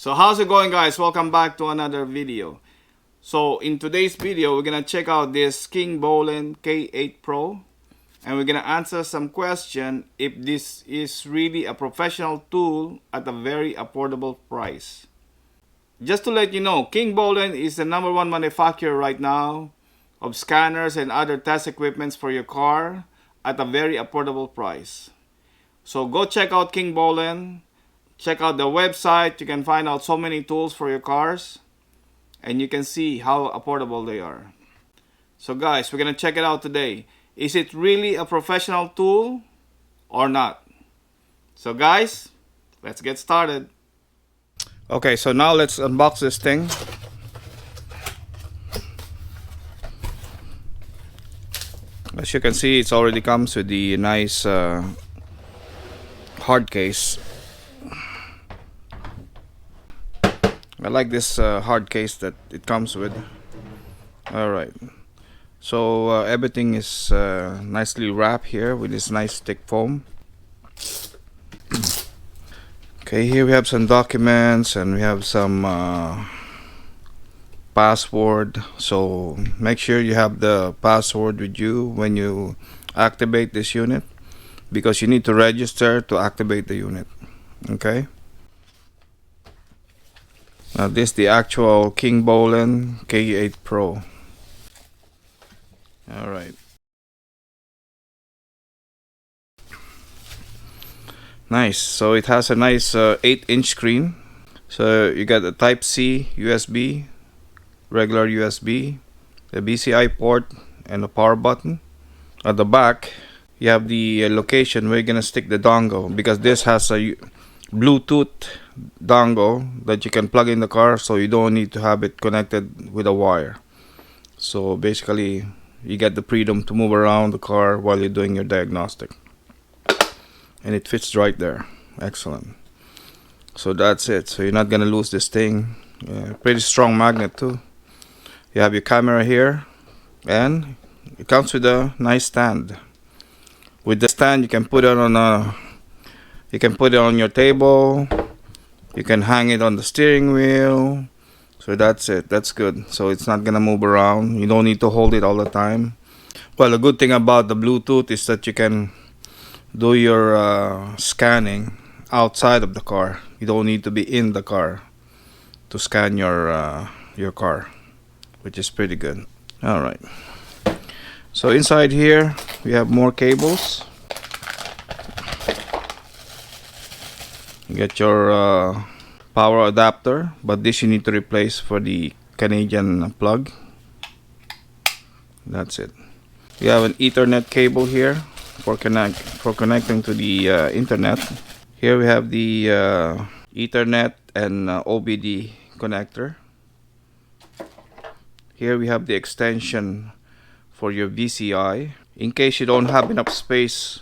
So how's it going, guys? Welcome back to another video. So in today's video, we're gonna check out this KINGBOLEN K8 Pro, and we're gonna answer some question if this is really a professional tool at a very affordable price. Just to let you know, KINGBOLEN is the #1 manufacturer right now of scanners and other test equipments for your car at a very affordable price. So go check out KINGBOLEN. Check out the website. You can find out so many tools for your cars, and you can see how affordable they are. So guys, we're gonna check it out today. Is it really a professional tool or not? So guys, let's get started. Okay, so now let's unbox this thing. As you can see, it already comes with the nice hard case. I like this hard case that it comes with. Alright, so everything is nicely wrapped here with this nice thick foam. Okay, here we have some documents and we have some password. So make sure you have the password with you when you activate this unit, because you need to register to activate the unit. Okay. Now this is the actual KINGBOLEN K8 Pro. Alright. Nice. So it has a nice 8-inch screen. So you got a Type-C USB, regular USB, the BCI port, and the power button. At the back, you have the location where you're gonna stick the dongle, because this has a Bluetooth dongle that you can plug in the car, so you don't need to have it connected with a wire. So basically you get the freedom to move around the car while you're doing your diagnostic, and it fits right there. Excellent. So that's it. So you're not gonna lose this thing. Pretty strong magnet too. You have your camera here, and it comes with a nice stand. With the stand, you can put it on your table. You can hang it on the steering wheel. So that's it. That's good. So it's not gonna move around. You don't need to hold it all the time. Well, the good thing about the Bluetooth is that you can do your scanning outside of the car. You don't need to be in the car to scan your car, which is pretty good. All right. So inside here we have more cables. You get your power adapter, but this you need to replace for the Canadian plug. That's it. You have an Ethernet cable here for connecting to the internet. Here we have the Ethernet and OBD connector. Here we have the extension for your VCI. In case you don't have enough space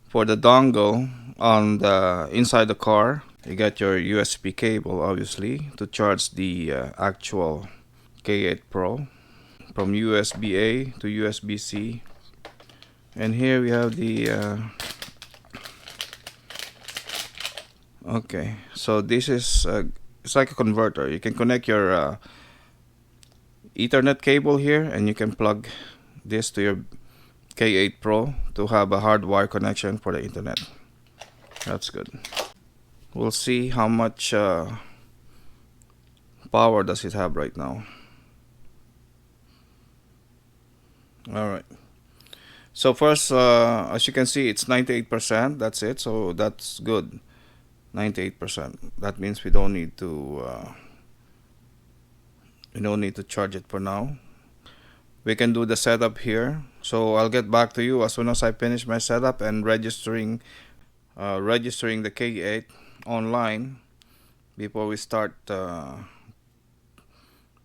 for the dongle on the inside the car, you got your USB cable, obviously, to charge the actual K8 Pro from USB-A to USB-C. And here we have the okay, so this is it's like a converter. You can connect your Ethernet cable here, and you can plug this to your K8 Pro to have a hardwire connection for the internet. That's good. We'll see how much power does it have right now. Alright. So first, as you can see, it's 98%. That's it. So that's good. 98%. That means we don't need to charge it for now. We can do the setup here. So I'll get back to you as soon as I finish my setup and registering the K8 online before we start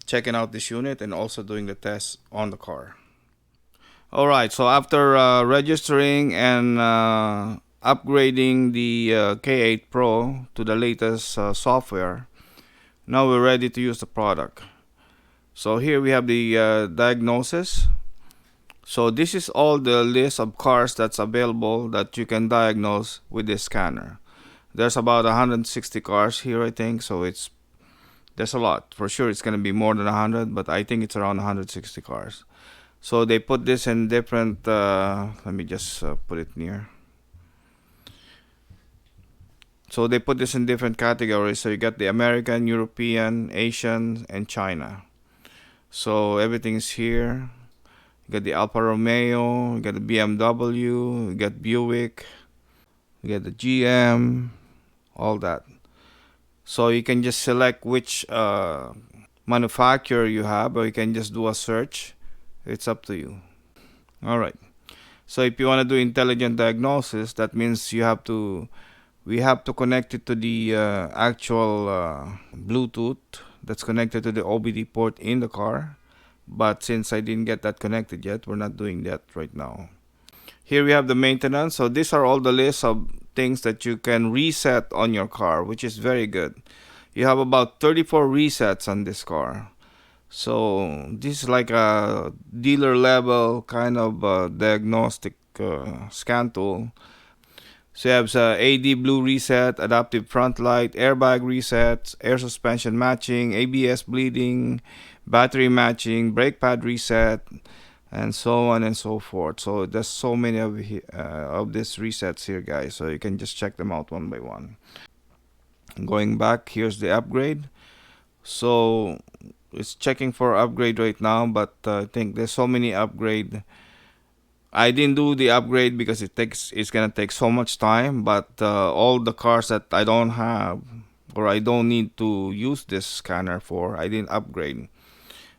checking out this unit and also doing the test on the car. Alright, so after registering and upgrading the K8 Pro to the latest software, now we're ready to use the product. So here we have the diagnosis. So this is all the list of cars that's available that you can diagnose with this scanner. There's about 160 cars here, I think, so it's There's a lot. For sure it's gonna be more than 100, but I think it's around 160 cars. So they put this in different, let me just put it near. So they put this in different categories. So you got the American, European, Asian, and China. So everything is here. You got the Alfa Romeo, you got the BMW, you got Buick, you got the GM, all that. So you can just select which manufacturer you have, or you can just do a search. It's up to you. All right. So if you want to do intelligent diagnosis, that means we have to connect it to the actual Bluetooth that's connected to the OBD port in the car. But since I didn't get that connected yet, we're not doing that right now. Here we have the maintenance. So these are all the lists of things that you can reset on your car, which is very good. You have about 34 resets on this car. So this is like a dealer level kind of diagnostic scan tool. So you have AD blue reset, adaptive front light, airbag resets, air suspension matching, ABS bleeding, battery matching, brake pad reset, and so on and so forth. So there's so many of these resets here, guys. So you can just check them out one by one. Going back, here's the upgrade. So it's checking for upgrade right now, but I think there's so many upgrade. I didn't do the upgrade because it's gonna take so much time. But all the cars that I don't have or I don't need to use this scanner for, I didn't upgrade.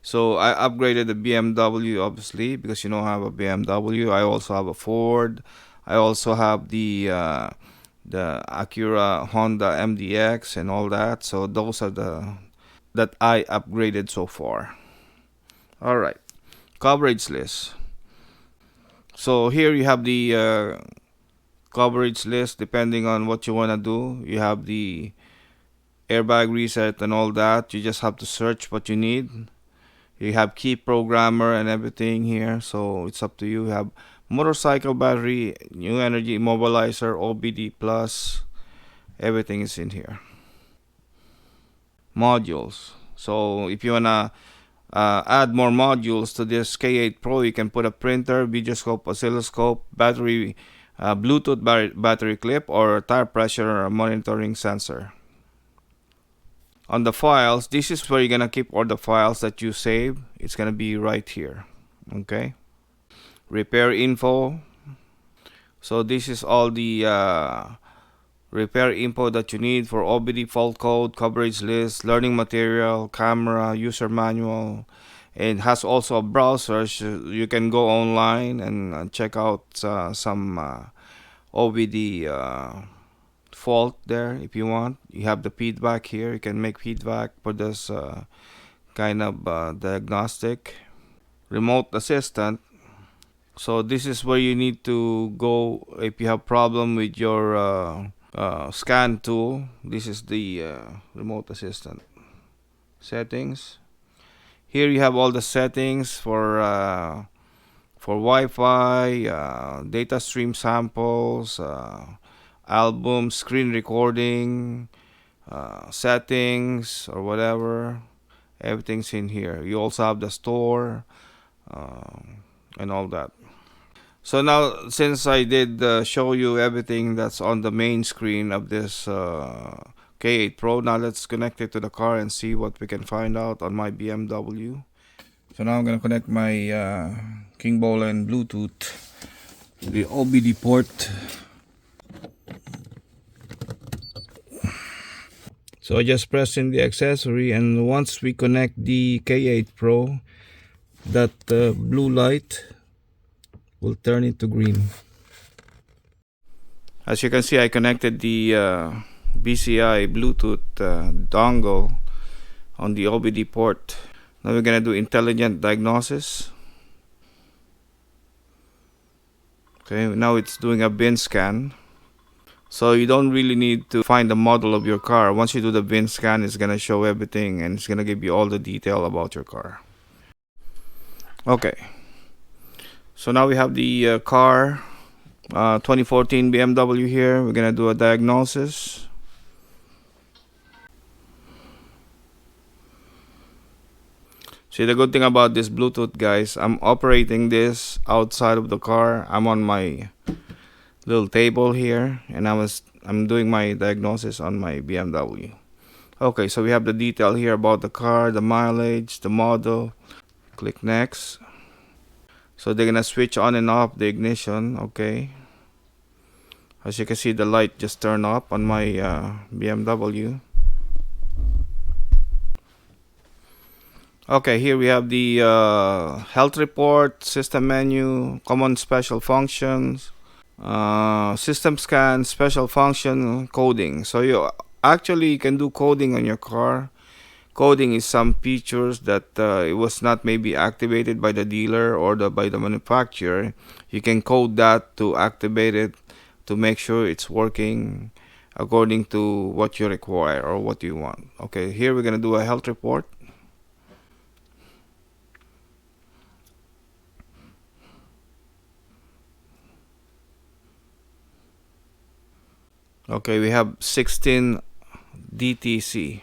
So I upgraded the BMW, obviously, because I have a BMW. I also have a Ford. I also have the Acura, Honda MDX, and all that. So those are the that I upgraded so far. All right, coverage list. So here you have the coverage list depending on what you want to do. You have the airbag reset and all that. You just have to search what you need. You have key programmer and everything here, so it's up to you. You have motorcycle battery, new energy immobilizer, OBD plus, everything is in here. Modules. So if you wanna add more modules to this K8 Pro, you can put a printer, videoscope, oscilloscope, battery, Bluetooth battery clip, or tire pressure monitoring sensor. On the files, this is where you're gonna keep all the files that you save. It's gonna be right here. Okay. Repair info. So this is all the repair info that you need for OBD fault code, coverage list, learning material, camera, user manual. It has also a browser, so you can go online and check out some OBD fault there if you want. You have the feedback here. You can make feedback for this kind of diagnostic. Remote assistant. So this is where you need to go if you have problem with your scan tool. This is the remote assistant settings. Here you have all the settings for Wi-Fi, data stream samples, album, screen recording, settings or whatever. Everything's in here. You also have the store and all that. So now, since I did show you everything that's on the main screen of this K8 Pro, now let's connect it to the car and see what we can find out on my BMW. So now I'm going to connect my KINGBOLEN Bluetooth to the OBD port. So I just press in the accessory, and once we connect the K8 Pro, that blue light will turn it to green. As you can see, I connected the BCI Bluetooth dongle on the OBD port. Now we're gonna do intelligent diagnosis. Okay, now it's doing a VIN scan. So you don't really need to find the model of your car. Once you do the VIN scan, it's gonna show everything and it's gonna give you all the detail about your car. Okay. So now we have the car, 2014 BMW here. We're gonna do a diagnosis. See, the good thing about this Bluetooth, guys, I'm operating this outside of the car. I'm on my little table here, and I'm doing my diagnosis on my BMW. Okay, so we have the detail here about the car, the mileage, the model. Click next. So they're gonna switch on and off the ignition. Okay, as you can see, the light just turned up on my BMW. Okay, here we have the health report, system menu, common special functions, system scan, special function, coding. So you actually can do coding on your car. Coding is some features that it was not maybe activated by the dealer or by the manufacturer. You can code that to activate it to make sure it's working according to what you require or what you want. Okay, here we're gonna do a health report. Okay, we have 16 DTC.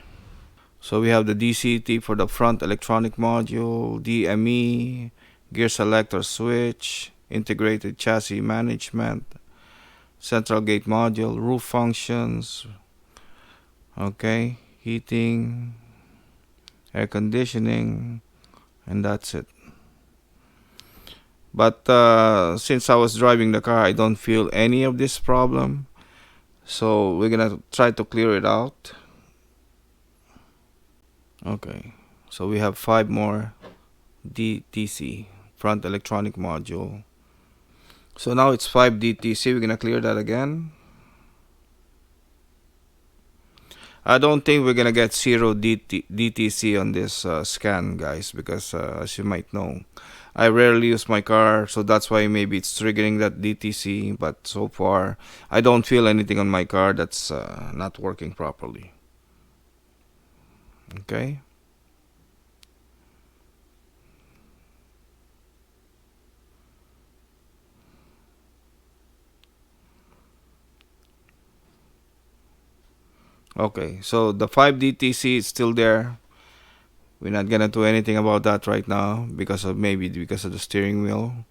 So we have the DCT for the front electronic module, DME, gear selector switch, integrated chassis management, central gate module, roof functions, okay, heating, air conditioning, and that's it. But since I was driving the car, I don't feel any of this problem. So we're gonna try to clear it out. Okay, so we have 5 more DTC, front electronic module. So now it's 5 DTC. We're gonna clear that again. I don't think we're gonna get 0 DTC on this scan, guys, because as you might know, I rarely use my car, so that's why maybe it's triggering that DTC. But so far, I don't feel anything on my car that's not working properly. Okay. Okay, so the 5 DTC is still there. We're not gonna do anything about that right now because of the steering wheel.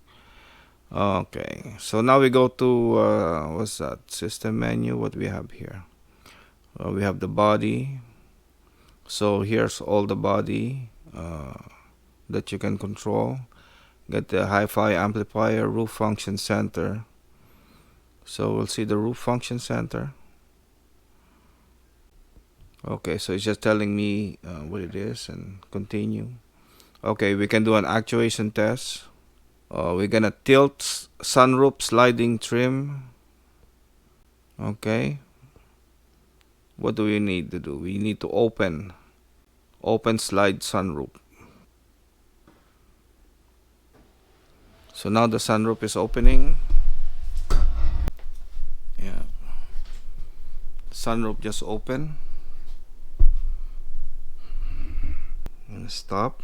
Okay, so now we go to what's that? System menu. What we have here? We have the body. So here's all the body that you can control. Get the hi-fi amplifier, roof function center. So we'll see the roof function center. Okay, so it's just telling me what it is and continue. Okay, we can do an actuation test. We're gonna tilt sunroof sliding trim. Okay. What do we need to do? We need to open slide sunroof. So now the sunroof is opening. Yeah. Sunroof just open. And stop.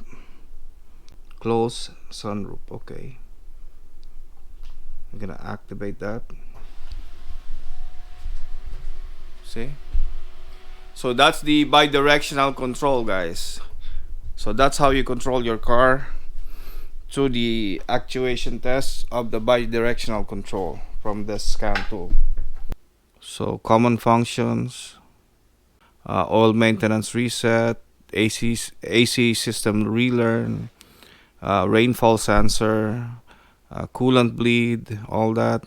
Close sunroof. Okay. I'm gonna activate that. See? So that's the bi-directional control, guys. So that's how you control your car through the actuation test of the bi-directional control from the scan tool. So common functions, oil maintenance reset, AC system relearn, rainfall sensor, coolant bleed, all that.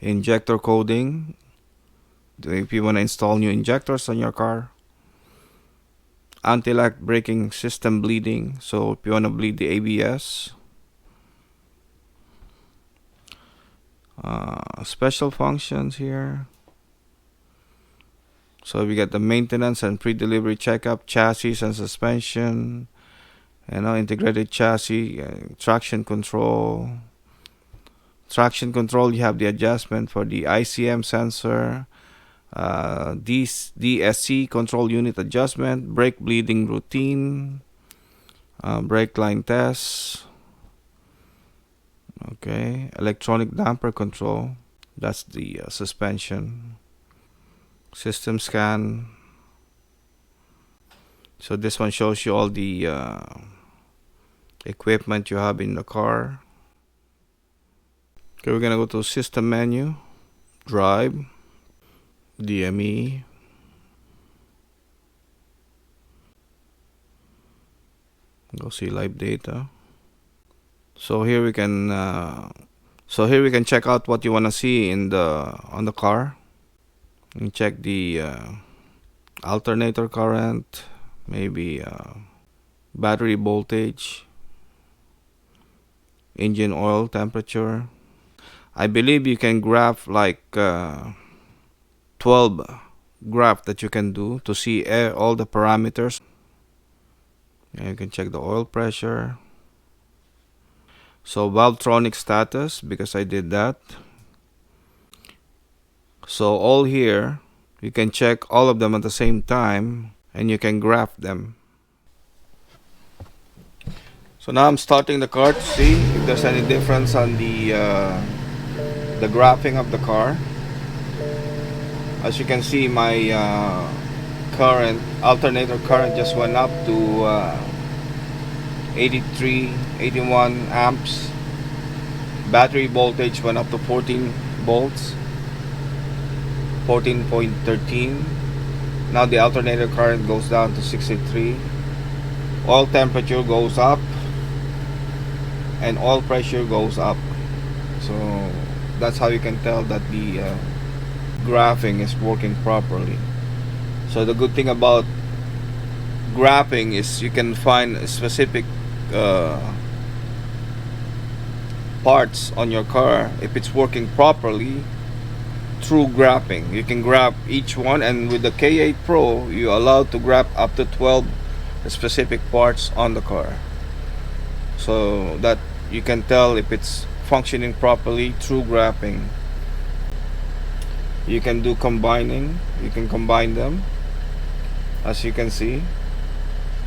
Injector coding, if you want to install new injectors on your car. Anti-lock braking system bleeding, so if you want to bleed the ABS. Special functions here. So we get the maintenance and pre-delivery checkup, chassis and suspension, integrated chassis, traction control. Traction control, you have the adjustment for the ICM sensor, DSC control unit adjustment, brake bleeding routine, brake line test. Okay, electronic damper control, that's the suspension. System scan, So this one shows you all the equipment you have in the car. Okay, we're gonna go to System menu, Drive, DME, go see live data. So here we can check out what you wanna see in on the car. You check the alternator current, maybe battery voltage, engine oil temperature. I believe you can graph like 12 graph that you can do to see all the parameters. And you can check the oil pressure. So Valvetronic status, because I did that. So all here, you can check all of them at the same time and you can graph them. So now I'm starting the car to see if there's any difference on the graphing of the car. As you can see, my current, alternator current just went up to 83, 81 amps. Battery voltage went up to 14 volts, 14.13. Now the alternator current goes down to 63. Oil temperature goes up and oil pressure goes up. So that's how you can tell that the graphing is working properly. So the good thing about graphing is you can find specific parts on your car if it's working properly through graphing. You can graph each one, and with the K8 Pro you're allowed to graph up to 12 specific parts on the car, so that you can tell if it's functioning properly through graphing. You can do combining, you can combine them. As you can see,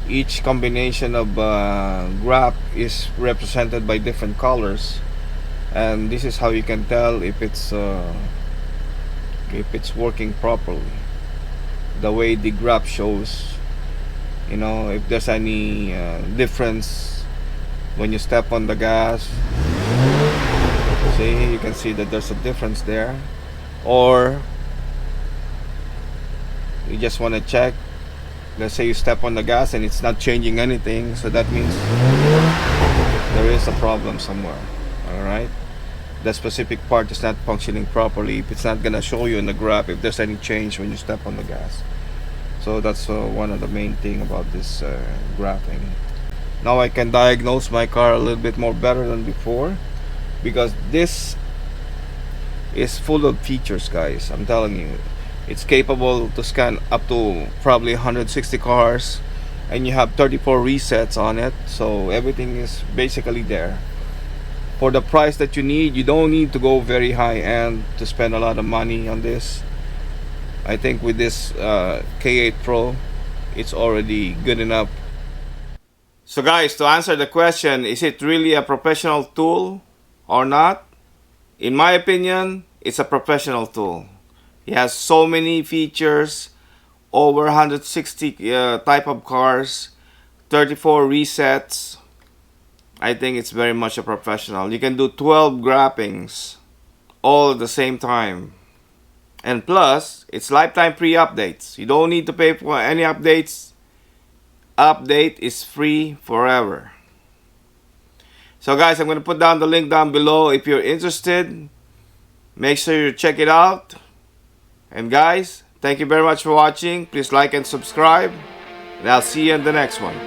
each combination of graph is represented by different colors, and this is how you can tell if it's working properly. The way the graph shows, you know, if there's any difference when you step on the gas. See, you can see that there's a difference there. Or you just want to check, let's say you step on the gas and it's not changing anything, so that means there is a problem somewhere. Alright, the specific part is not functioning properly if it's not gonna show you in the graph if there's any change when you step on the gas. So that's one of the main thing about this graphing. Now I can diagnose my car a little bit more better than before, because this is full of features, guys. I'm telling you, it's capable to scan up to probably 160 cars, and you have 34 resets on it, so everything is basically there. For the price that you need, you don't need to go very high end to spend a lot of money on this. I think with this K8 Pro, it's already good enough. So guys, to answer the question, is it really a professional tool or not? In my opinion, it's a professional tool. It has so many features, over 160 type of cars, 34 resets. I think it's very much a professional. You can do 12 graphings all at the same time. And plus, it's lifetime free updates. You don't need to pay for any updates. Update is free forever. So guys, I'm going to put down the link down below. If you're interested, make sure you check it out. And guys, thank you very much for watching. Please like and subscribe, and I'll see you in the next one.